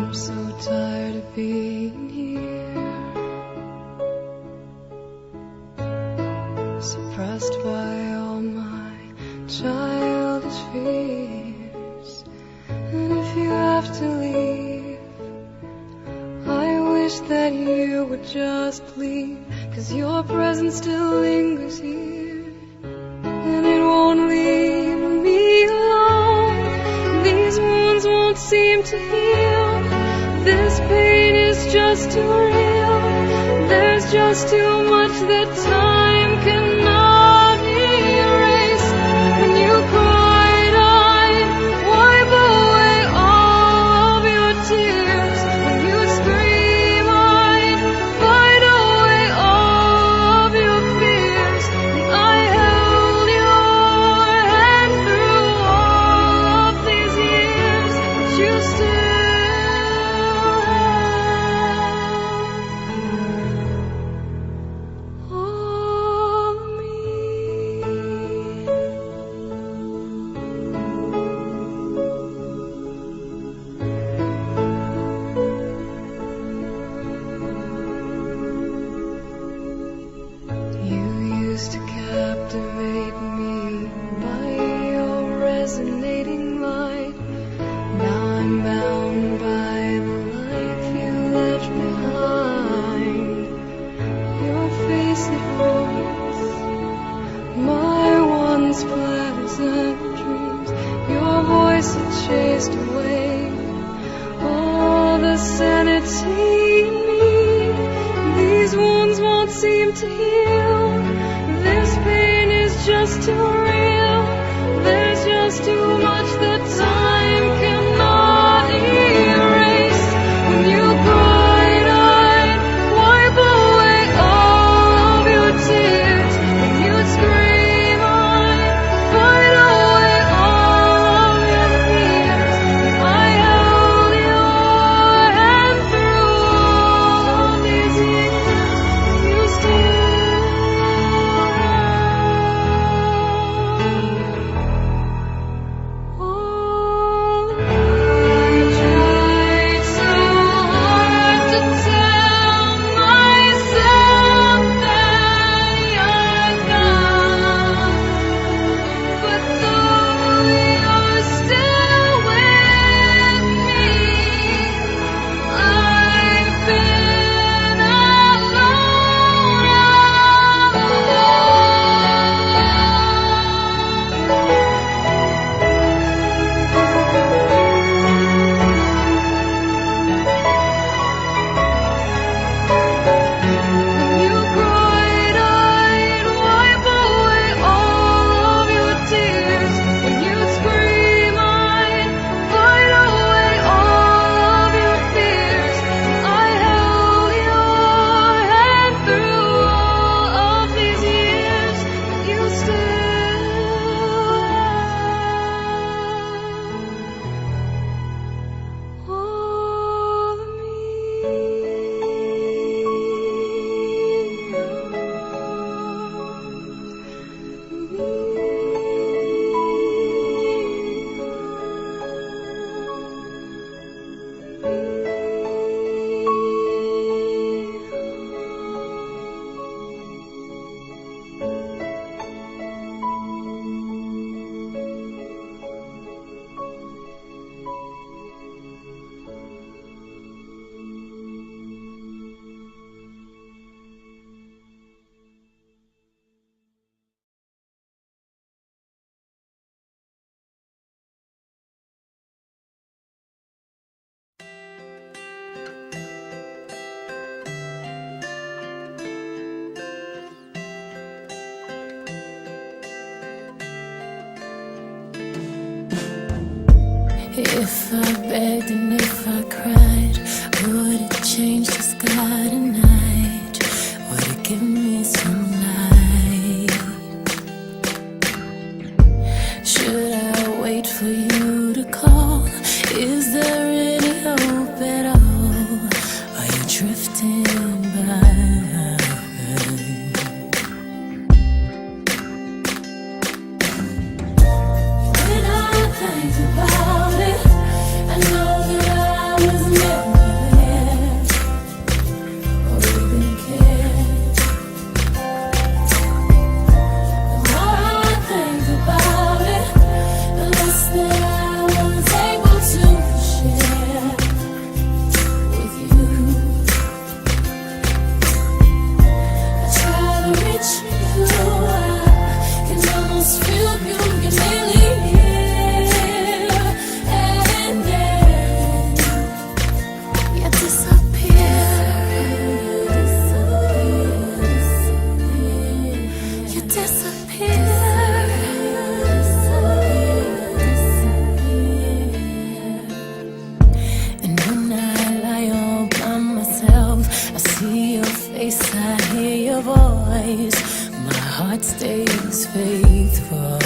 I'm so tired of being here, suppressed by all my childish fears. And if you have to leave, I wish that you would just leave, 'cause your presence still lingers here, and it won't leave me alone. These wounds won't seem to heal. This pain is just too real. There's just too much that time cannot erase. When you cried, I'd wipe away all of your tears. When you scream, I'd fight away all of your fears. And I held your hand through all of these years, but you still to captivate me by your resonating light. Now I'm bound by the life you left behind. Your face that haunts my once pleasant dreams. Your voice that chased away all the sanity in me. These wounds won't seem to heal. This pain is just too real. There's just too much that time cannot erase. When you cried, I'd wipe away all of your tears. When you'd scream, I'd fight away all of your fears. I held your hand through all of these years. You still If I begged and if I cried, would it change the sky tonight? Would it give me some light? Should I wait for you to call? Is there any hope at all? Are you drifting by? When I think about it, I know that I was never place I hear your voice, my heart stays faithful.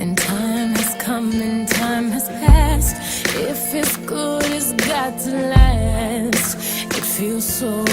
And time has come and time has passed. If it's good, it's got to last. It feels so